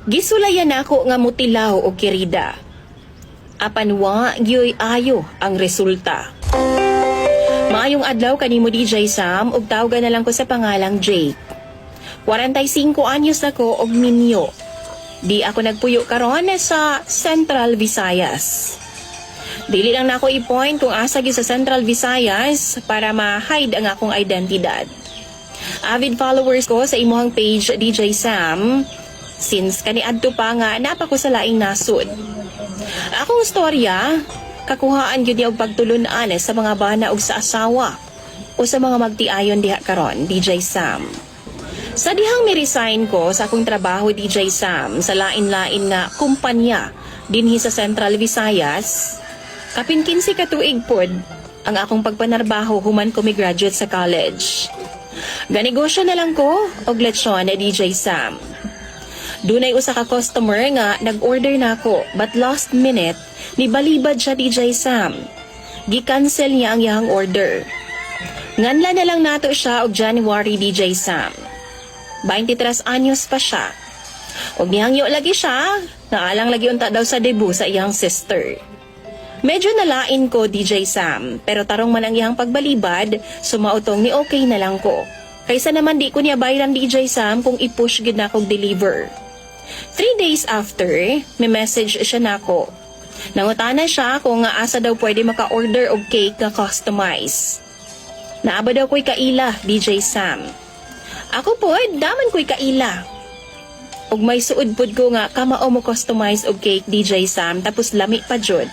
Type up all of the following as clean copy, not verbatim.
Gisulayan ako nga mutilaw o kirida. Apan wa gyoy ayo ang resulta. Maayong adlaw kanimo DJ Sam ug tawgan na lang ko sa pangalang Jake. 45 anyos na ko og minyo. Di ako nagpuyo karon sa Central Visayas. Dili lang nako i-point kung asa gyud sa Central Visayas para ma-hide ang akong identidad. Avid followers ko sa imuhang page DJ Sam since kaniadto pa nga napa ko sa laing nasud. Akong storya, kakuhaan gyud niya og pagtulun-an sa mga bana ug sa asawa o sa mga magtiayon diha karon, DJ Sam. Sa dihang mi-resign ko sa akong trabaho, DJ Sam, sa lain-lain nga kumpanya dinhi sa Central Visayas, kapin 15 ka tuig pod ang akong pagpanarbaho human ko mi-graduate sa college. Ganegosyo na lang ko og lechon na DJ Sam. Dunay usa ka customer nga nag-order na ako but last minute ni balibad siya DJ Sam. Gi-cancel niya ang iyang order. Nganla na lang nato siya og January DJ Sam. 23 anyos pa siya. Og nihangyo lagi siya, naalang lagi unta daw sa debut sa iyang sister. Medyo nalain ko DJ Sam, pero tarong man ang iyang pagbalibad, sumautong ni okay na lang ko. Kaysa naman di ko niya bayran DJ Sam kung i-push gid na kog deliver. 3 days after, may message siya nako. Nangutana siya kung nga asa daw pwede maka-order og cake nga customize. Naaba daw ko'y kaila, DJ Sam. Ako po, daman ko'y kaila. Og may suod pod ko nga kamao mo customize og cake DJ Sam tapos lami pa jud.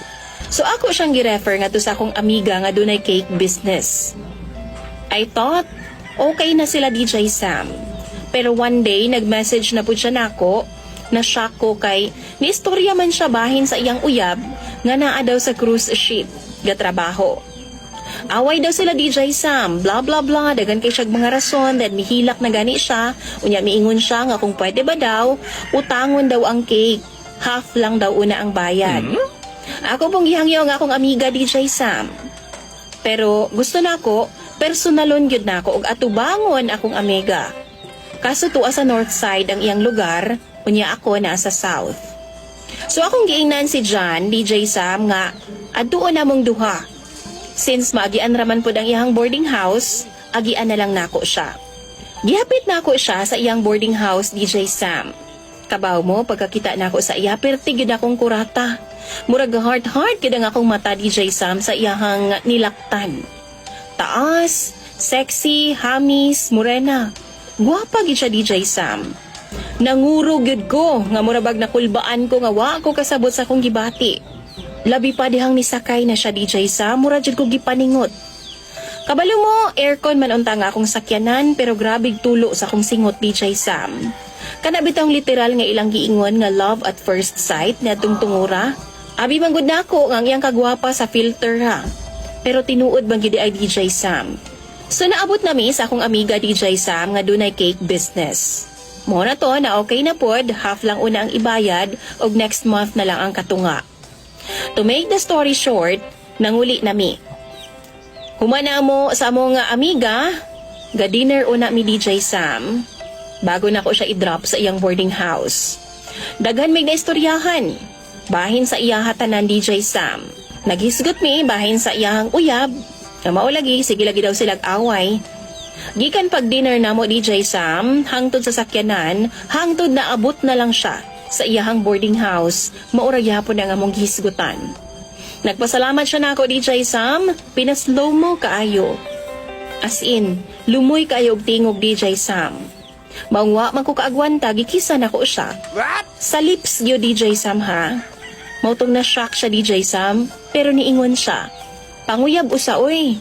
So ako siyang gi-refer nga to sa akong amiga nga dunay cake business. I thought okay na sila DJ Sam. Pero one day nag-message na pud siya nako. Na-shock ko kay niistorya man siya bahin sa iyang uyab nga naa daw sa cruise ship ga trabaho. Away daw sila DJ Sam, blah blah blah, dagan kay siyag mga rason, then mihilak na gani siya, unya miingon siya nga kung pwede ba daw, utangon daw ang cake, half lang daw una ang bayad. Ako pong gihangyo nga akong amiga DJ Sam. Pero gusto na ako, personalon gyud na ako og atubangon akong amiga. Kaso tuwa sa north side ang iyang lugar, unya ako na sa south. So akong giingnan si John, DJ Sam nga, adtuon na mong duha. Since maagian raman pod ang iyang boarding house, agian na lang nako siya. Gihapit nako siya sa iyang boarding house, DJ Sam. Kabaw mo, pagkakita nako sa iya, perti gyud akong kurata. Murag heart-heart gyud ang akong mata, DJ Sam, sa iyang nilaktan. Taas, sexy, hamis, morena. Guwapa gyud siya, DJ Sam. Nanguro gyud ko nga murabag nakulbaan ko nga wa ko kasabot sa akong gibati. Labi pa dihang nisakay na siya DJ Sam, mura jud ko gipaningot. Kabalo mo, aircon man unta nga akong sakyanan pero grabig tulo sa akong singot DJ Sam. Kana bitang literal nga ilang giingon nga love at first sight na tungtungura. Abi manggod nako nga ang iyang kagwapa sa filter ha. Pero tinuod bang gid ay DJ Sam. So naabot nami sa akong amiga DJ Sam nga dunay cake business. Mo na to na okay na pod, half lang una ang ibayad og next month na lang ang katunga. To make the story short, nanguli nami. Humana mo sa among amiga, ga dinner una mi DJ Sam, bago na ko siya i-drop sa iyang boarding house. Daghan mig na istoryahan, bahin sa iya hatanan DJ Sam. Naghisgot mi bahin sa iyang uyab, nga maulagi, sige lagi daw silag away. Gikan pag dinner na mo DJ Sam, hangtod sa sakyanan, hangtod na abot na lang siya sa iyahang boarding house, maurag yapon ang among gisgutan. Nagpasalamat siya nako DJ Sam, pinaslow mo kaayo. As in, lumoy kayo og tingog DJ Sam. Mangwa man ko kaagwanta, gikisa nako siya. What? Sa lips yo DJ Sam ha. Mautong na shock siya DJ Sam, pero niingon siya. Panguyab usa oy.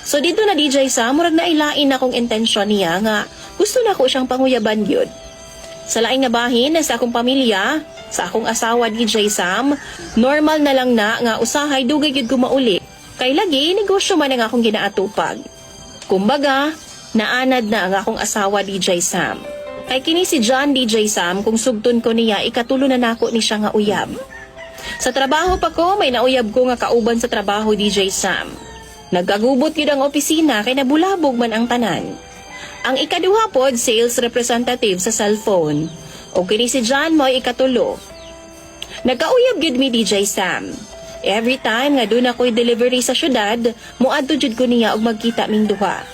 So dito na DJ Sam, murag nailain akong intensyon niya nga gusto na ko siyang panguyaban yun. Sa laing nga bahin sa akong pamilya, sa akong asawa DJ Sam, normal na lang na nga usahay dugay gyud ko mauli. Kay lagi negosyo man ang akong ginaatupag. Kumbaga, naanad na ang akong asawa DJ Sam. Kay kini si John DJ Sam kung sugton ko niya ikatulo na nako ni siya nga uyab. Sa trabaho pa ko, may nauyab ko nga kauban sa trabaho DJ Sam. Nagagubot yun ang opisina kay nabulabog man ang tanan. Ang ikaduha pod, sales representative sa cellphone. O kini si John mo'y ikatulo. Nagkauyab gid mi DJ Sam. Every time nga doon ako'y delivery sa syudad, muadto jud ko niya og magkita ming duha.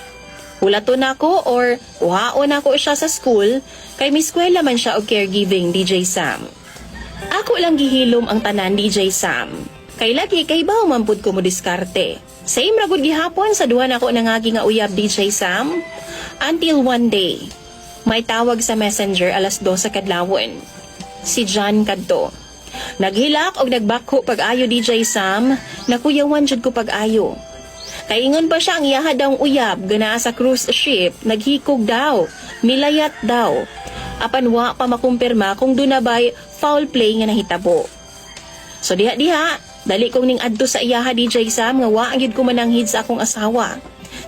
Hulaton ako or uhaon ako siya sa school kay may eskwela man siya og caregiving DJ Sam. Ako lang gihilom ang tanan DJ Sam. Kay lagi kay baw man pud ko mo diskarte. Same ra gud gihapon sa duha nako nangagi nga uyab DJ Sam. Until one day, may tawag sa messenger alas 2 sa kadlawon. Si John kadto. Naghilak og nagbakho pag-ayo DJ Sam, nakuyawan jud ko pag-ayo. Kaingon pa siya ang iyaha daw uyab gana sa cruise ship, naghikog daw, milayat daw. Apan wa pa makumpirma kung doon na ba'y foul play nga nahitabo. So diha, dali kong ning adto sa iyaha DJ Sam nga wa ang gid ko mananghid sa akong asawa.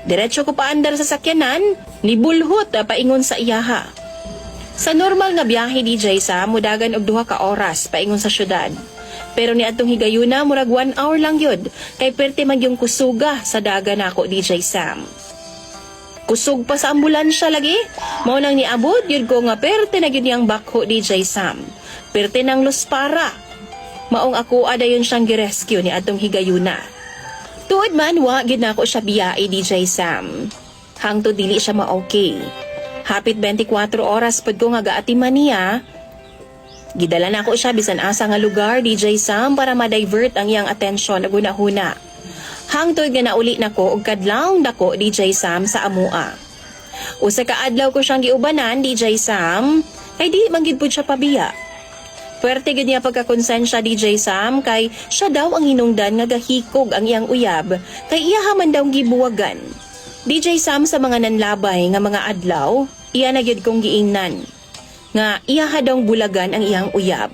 Diretso ko paandar sa sakyanan, nibulhot paingon sa iyaha. Sa normal nga biyahe DJ Sam, mudagan og 2 ka oras paingon sa syudad. Pero ni atong higayuna murag 1 hour lang yun, kay perte man yung kusuga sa dagan ako DJ Sam. Kusog pa sa ambulansya lagi, mao nang niabot yun ko nga perte na yun yung bakho DJ Sam. Perte ng luspara. Maong ako adayon siyang girescue ni atong higayuna. Tuod man wa gid nako siya biyae DJ Sam. Hangtod dili siya ma-okay. Hapit 24 oras pud ko nga gaatiman niya. Gidala na ako siya bisan asa nga lugar DJ Sam para ma-divert ang iyang atensyon ug hunahuna. Hangtod nga nauli nako og kadlawng dako DJ Sam sa amua. Usa ka adlaw ko siyang giubanan DJ Sam, kay di man gid pud siya pabiya. Puwerte gid niya pagkakonsensya DJ Sam kay siya daw ang hinungdan nga gahikog ang iyang uyab kay iya man daw gibuwagan. DJ Sam sa mga nanlabay nga mga adlaw, iya na gyud kong giingnan nga iya daw bulagan ang iyang uyab.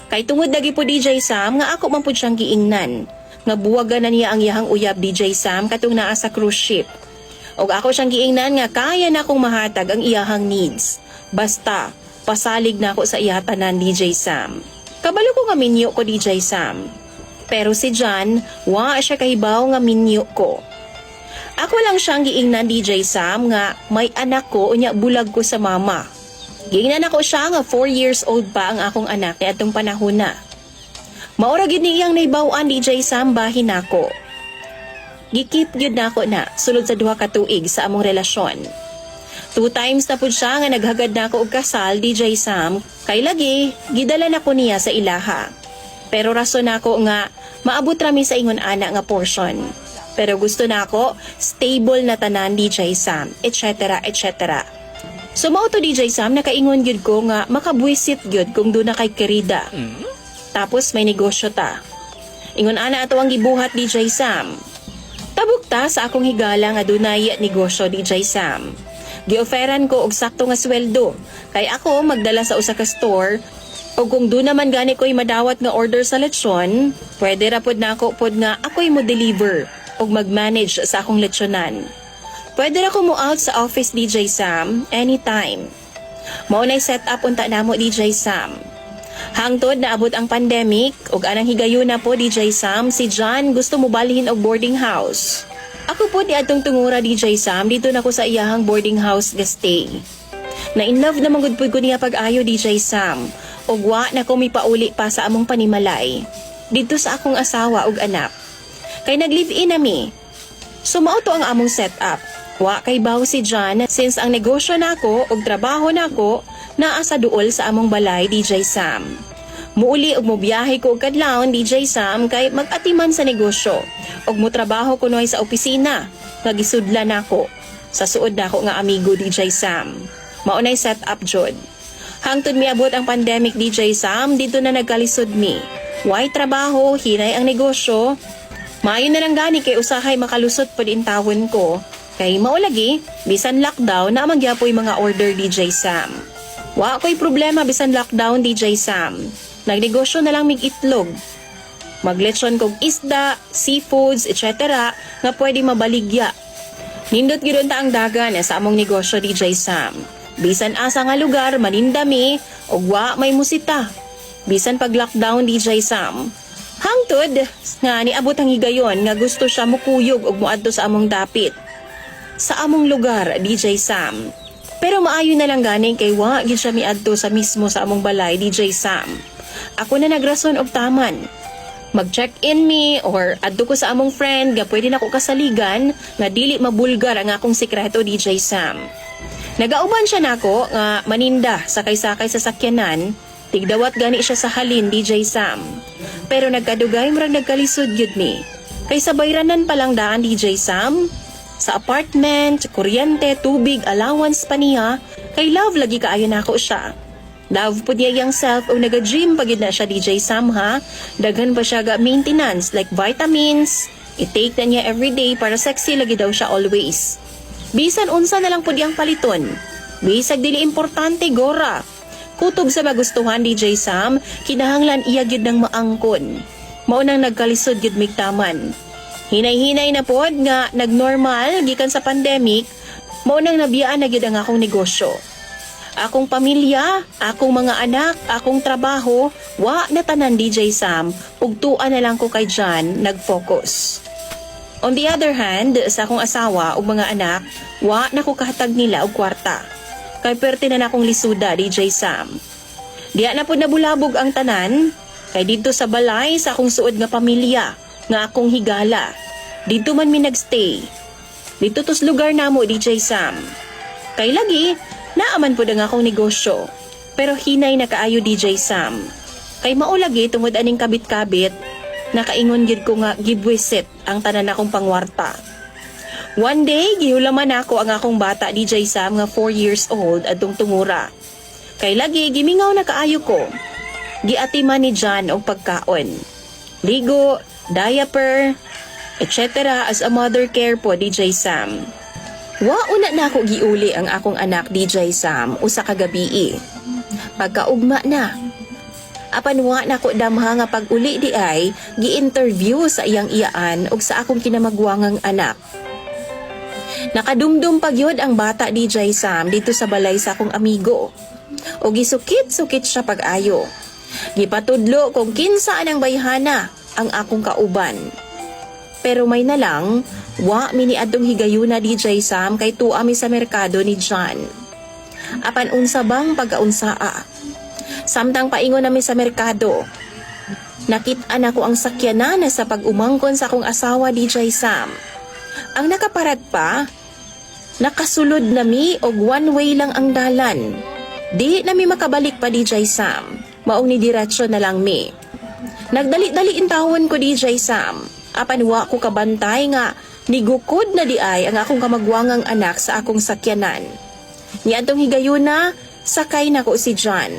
Kay tungod dagi po DJ Sam nga ako man pud siyang giingnan nga buwagan na niya ang iyang uyab DJ Sam katong naa sa cruise ship. Og ako siyang giingnan nga kaya na akong mahatag ang iyang needs. Basta pasalig na ako sa iya tanan DJ Sam. Kabalo ko nga minyo ko DJ Sam. Pero si John, wa siya kahibaw nga minyo ko. Ako lang siyang giingnan DJ Sam nga may anak ko unya bulag ko sa mama. Giingnan ako siya nga 4 years old pa ang akong anak ni atong panahon na. Maura gid niyang naibaw-an DJ Sam bahin nako. Gikip gyud nako na sulod sa 2 ka tuig sa among relasyon. 2 times na pud siya nga naghagad nako og kasal DJ Sam kay lagi gidala nako niya sa ilaha. Pero rason nako nga maabot rami sa ingon ana nga portion. Pero gusto na ako, stable na tanan DJ Sam, etc. etc. So mao to DJ Sam, nakaingon gyud ko nga makabuisit gyud kung doon na kay Kerida. Tapos may negosyo ta. Ingon ana ato ang gibuhat DJ Sam. Tabuk ta sa akong higala nga dunay negosyo DJ Sam. Gioferan ko og sakto nga sweldo, kay ako magdala sa usa ka store. O kung doon naman gani ko'y madawat nga order sa lechon, pwede ra pod nako pod nga ako'y mo deliver og mag-manage sa akong lechonan. Pwede ra ko mo out sa office DJ Sam anytime. Mao nay set up unta namo DJ Sam. Hangtod naabot ang pandemic ug anang higayuna po DJ Sam, si John gusto mo balhin og boarding house. Ako po di atong tungura DJ Sam, dito na ko sa iyahang boarding house ga stay. Na in love naman gud pud ko niya pag-ayo DJ Sam. Og wa na ko mipauli pa sa among panimalay. Dito sa akong asawa ug anak. Kay nag-live-in nami. So mao to ang among setup. Wa kay baw si John since ang negosyo nako ug trabaho nako naa sa duol sa among balay DJ Sam. Muuli og mobiyahe ko og kadlawon DJ Sam kay mag-atiman sa negosyo og motrabaho ko noy sa opisina nga gisudlan nako sa suod nako nga amigo DJ Sam. Mao nay setup jud. Hangtod miabot ang pandemic DJ Sam, dito na nagkalisod mi. Why trabaho, hinay ang negosyo. Maayo na lang gani kay usahay makalusot pa din tawon ko. Kay maulagi, bisan lockdown na amagyapoy mga order DJ Sam. Wa ko'y problema bisan lockdown DJ Sam. Nagnegosyo na lang mig itlog. Maglechon kog isda, seafoods, etc. nga pwede mabaligya. Nindot gyud ta ang dagan sa among negosyo DJ Sam. Bisan asa nga lugar manindami og wa may musita. Bisan pag lockdown DJ Sam. Hangtod nga niabot ang higayon nga gusto siya mukuyog og moadto sa among dapit. Sa among lugar DJ Sam. Pero maayo na lang ganing kay wa gid siya miadto sa mismo sa among balay, DJ Sam. Ako na nagrason og taman. Mag-check-in me or adto ko sa among friend nga pwede nako kasaligan nga dili mabulgar ang akong sikreto, DJ Sam. Nagauban siya nako nga maninda sakay-sakay sa sakyanan, tigdawat gani siya sa halin, DJ Sam. Pero nagkadugay murag nagkalisod gyud mi. Kay sa bayranan pa lang daan, DJ Sam. Sa apartment, kuryente, tubig, allowance pa niya, kay love lagi kaayo nako siya. Love po niya yung self o naga-gym pagid na siya, DJ Sam, ha. Daghan pa siya ga maintenance like vitamins. I-take na niya everyday para sexy lagi daw siya always. Bisan unsa na lang po diyang paliton. Bisag dili importante, gora. Kutob sa magustuhan, DJ Sam, kinahanglan iya gyud ng maangkon. Maunang nagkalisod gyud migtaman. Hinay-hinay na pod nga nagnormal gikan sa pandemic, maunang nabiyaan na gyud ang akong negosyo. Akong pamilya, akong mga anak, akong trabaho, wa na tanan, DJ Sam, ug tuan na lang ko kay John nag-focus. On the other hand, sa akong asawa ug mga anak, wa na ko kahatag nila og kwarta. Kay perte na akong lisuda, DJ Sam. Diya na po nabulabog ang tanan, kay dito sa balay sa akong suod nga pamilya, nga akong higala. Dito man mi nagstay. Dito tos lugar namo, DJ Sam. Kay lagi, naaman po ang akong negosyo. Pero hinay na kaayo, DJ Sam. Kay maulagi tungod aning kabit-kabit, nakaingon gid ko nga gibwisit ang tanan akong pangwarta. One day, gihulaman ako ang akong bata, DJ Sam, nga 4 years old atong tungura. Kay lagi, gimingaw na kaayo ko. Giatiman ni John og pagkaon. Ligo, diaper, etc. as a mother care po, DJ Sam. Wa una na ako giuli ang akong anak, DJ Sam, usa ka gabi. Pagkaugma na. Apan wa na ko damha nga pag-uli di ay gi-interview sa iyang iyaan ug sa akong kinamagwangang anak. Nakadumdum pagyod ang bata, DJ Sam, dito sa balay sa akong amigo. O gisukit-sukit siya pag-ayo. Gipatudlo kung kinsa ang bayhana ang akong kauban. Pero may na lang, wa miniadtong higayuna, DJ Sam, kay tuami sa merkado ni John. Apan unsa bang pagkaunsaa? Samtang paingon nami sa merkado, nakit-an ako ang sakyanan sa pag-umangkon sa akong asawa, DJ Sam. Ang nakaparat pa, nakasulod nami og one way lang ang dalan. Di nami makabalik pa, DJ Sam. Maong ni diretsyo na lang mi. Nagdali-dali intawon ko, DJ Sam. Apan wa ko kabantay nga nigukod na di ay ang akong kamagwangang anak sa akong sakyanan. Niadtong higayuna, sakay na ko si John.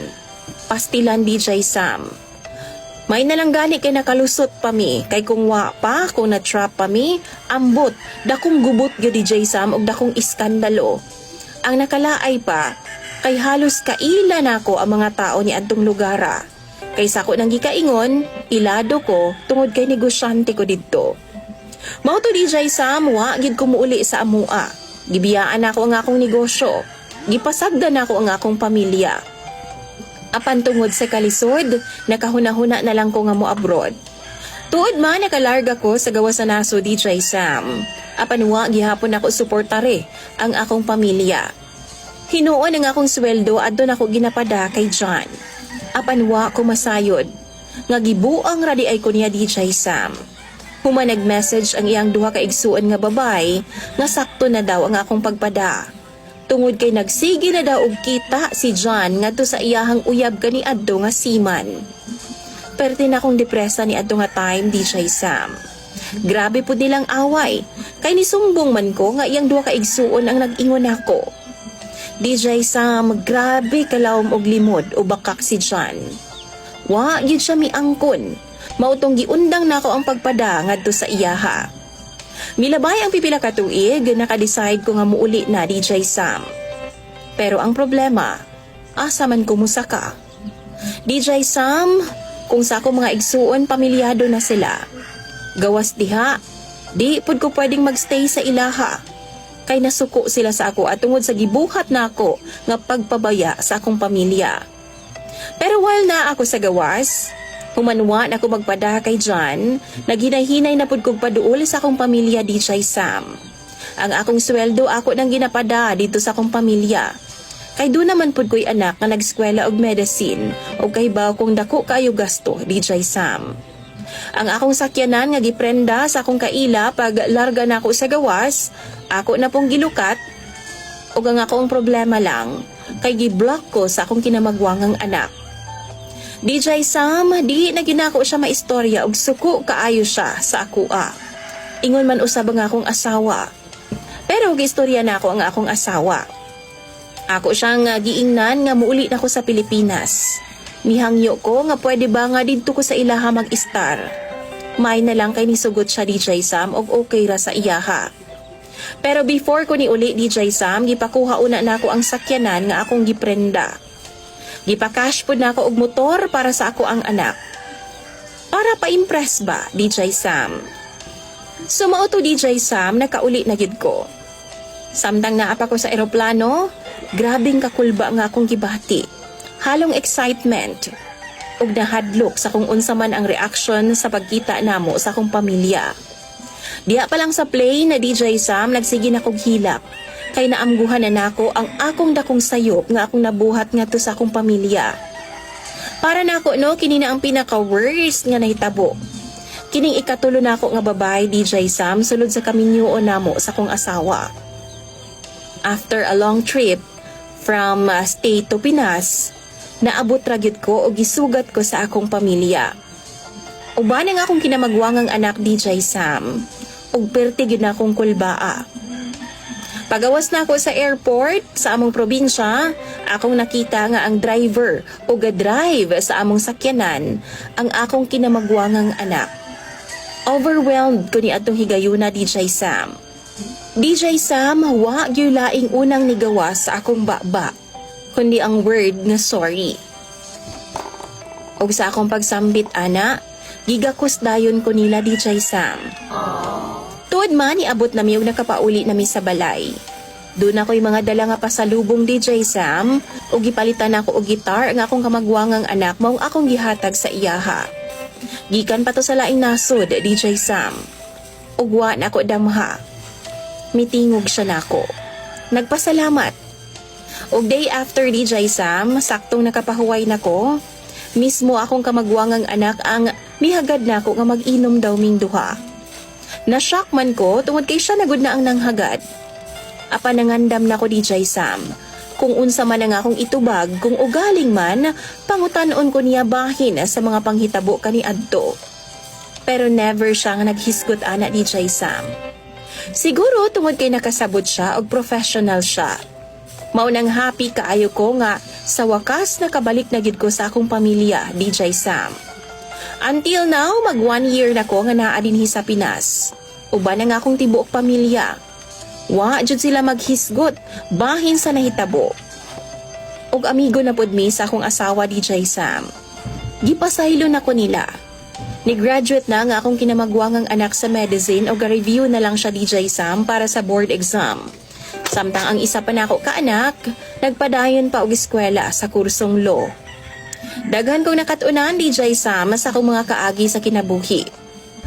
Pastilan, DJ Sam. May nalang gani kay nakalusot pa mi, kay kung wa pa, kung na-trap pa mi, ambot, dakong gubot ga, DJ Sam, og dakong iskandalo. Ang nakalaay pa, kay halos kaila na ko ang mga tao ni adtong lugara. Kaysa ko nang gikaingon, ilado ko tungod kay negosyante ko didto. Mao to, DJ Sam, wa gid ko muuli sa amua. Gibiyaan ako ang akong negosyo. Gipasagdan ako ang akong pamilya. Apan tungod sa kalisod, nakahuna-huna na lang ko nga mo abroad. Tuod man nakalarga ko sa gawas sa naso, DJ Sam. Apan wa gihapon ako suportare ang akong pamilya. Hinuon ang akong sweldo adto nako ginapada kay John. Apan wa ko masayod. Nga gibuang radi ay ko niya, DJ Sam. Huma nag-message ang iyang duha ka igsuon nga babay nga sakto na daw ang akong pagpada. Tungod kay nagsigi na daw og kita si John ngadto sa iyahang uyab kani adto nga seaman. Perte na akong depresa ni adto nga time, DJ Sam. Grabe pud nilang away. Kay nisumbong man ko nga iyang duha ka igsuon ang nag-ingon ako. DJ Sam, grabe kalawom og limod o bakak si John. Wa gyud siya miangkon. Mautong giundang nako ang pagpada ngadto sa iyaha. Milabay ang pipila ka tuig, naka-decide ko nga muuli na, DJ Sam. Pero ang problema, asa man ko musaka. DJ Sam, kung sa ako mga igsuon, pamilyado na sila. Gawas diha, di pud ko pwedeng magstay sa ilaha. Kay nasuko sila sa ako at tungod sa gibuhat na ako nga pagpabaya sa akong pamilya. Pero while na ako sa gawas, humanwa na ako magpada kay John, naghinay-hinay na pud kog paduol sa akong pamilya, DJ Sam. Ang akong sweldo ako nang ginapada dito sa akong pamilya. Kay do naman pud ko'y anak nga nag-eskwela og medicine o kay baw kung dako kayo gasto, DJ Sam. Ang akong sakyanan nga giprenda sa akong kaila pag larga na ako sa gawas, ako na pong gilukat. Ug ang akong problema lang, kay gi-block ko sa akong kinamagwangang anak. DJ Sam, di na ginako siya maistorya og suko kaayo siya sa akua. Ingon man usab ang akong asawa. Pero gistorya na ako ang akong asawa. Ako siyang giingnan nga muuli na ko sa Pilipinas. Mihangyo ko nga pwede ba nga didto ko sa ilaha mag-star. May na lang kay nisugot siya DJ Sam og okay ra sa iyaha. Pero before ko ni uli DJ Sam, gipakuha una na ako ang sakyanan nga akong giprenda. Gipakash pud na ako og motor para sa ako ang anak. Para pa-impress ba, DJ Sam? Sumao to DJ Sam, nakauli na gid ko. Samtang naapa ko sa eroplano, grabing kakulba nga akong gibati. Halong excitement. Ug nahadlok sa kung unsa man ang reaction sa pagkita namo sa akong pamilya. Diha pa lang sa plane na DJ Sam, nagsige na kog hilak. Kay naamguhan na nako ang akong dakong sayop nga akong nabuhat nga to sa akong pamilya. Para nako no, kini na ang pinaka-worst nga nahitabo. Kining ikatulo na ako nga babae DJ Sam sulod sa kaminyoon namo sa akong asawa. After a long trip from state to Pinas, naabot ra gyud ko o gisugat ko sa akong pamilya. Uban ang akong kinamagwangang anak DJ Sam, ug perti gyud na akong kulbaa. Pagawas na ako sa airport sa among probinsya, akong nakita nga ang driver o ga-drive sa among sakyanan ang akong kinamagwangang anak. Overwhelmed ko ni atong higayuna DJ Sam. DJ Sam, wa gyud laing unang nigawas sa akong baba, kundi ang word nga sorry. Og sa akong pagsambit ana, gigakos dayon ko nila DJ Sam. Tuod man iabot nami og nakapauli nami sa balay. Doon ako'y mga dala nga pasalubong DJ Sam, og gipalitan ako og gitar nga akong kamagwangang anak maong akong gihatag sa iyaha. Gikan pa to sa laing nasod DJ Sam. Og wa na ako damha. Mitingog siya nako. Nagpasalamat. Og day after DJ Sam, saktong nakapahuway nako, mismo akong kamagwangang anak ang mihagad nako nga mag-inom daw ming duha. Na-shock man ko tungod kay siya nagud na ang nanghagad. Apa nangandam nako DJ Sam. Kung unsa man ang akong itubag, kung ugaling man, pangutan-on ko niya bahin sa mga panghitabo kaniadto. Pero never siya nga naghisgot ana DJ Sam. Siguro tungod kay nakasabot siya og professional siya. Maunang happy kaayo ko nga sa wakas nakabalik na gid ko sa akong pamilya, DJ Sam. Until now, mag 1 year na ko nga naa dinhi sa Pinas. Uban na nga akong tibuok pamilya. Wa jud sila maghisgot bahin sa nahitabo. Og amigo na pud mi sa akong asawa DJ Sam. Gipasaylo na ko nila. Ni-graduate na nga akong kinamagwangang anak sa medicine o ga-review na lang siya DJ Sam para sa board exam. Samtang ang isa pa na ako kaanak, nagpadayon pa og eskwela sa kursong law. Daghan kong nakatunan DJ Sam sa akong mga kaagi sa kinabuhi.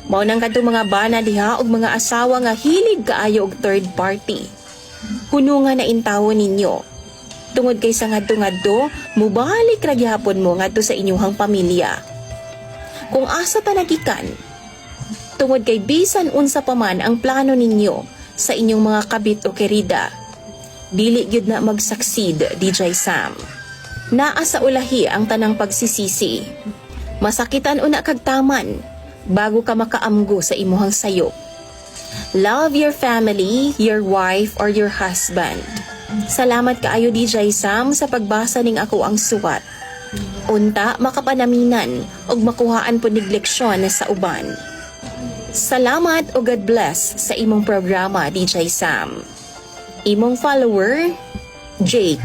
Mao nang kadto mga bana diha og mga asawa nga hilig kaayo og third party. Hunungan na intawon ninyo. Tungod kay sa ngadto-ngadto, mubalik ra gyapon mo ngadto sa inyuhang pamilya. Kung asa ta nagikan, tungod kay bisan unsa pa man ang plano ninyo sa inyong mga kabit o kerida, dili gyud na mag-succeed DJ Sam. Naa sa ulahi ang tanang pagsisisi. Masakitan una kag taman bago ka makaamgo sa imuhang sayop. Love your family, your wife, or your husband. Salamat kaayo DJ Sam sa pagbasa ning ako ang suwat. Unta makapanaminan og makuhaan po nigleksyon sa uban. Salamat o God bless sa imong programa DJ Sam. Imong follower, Jake.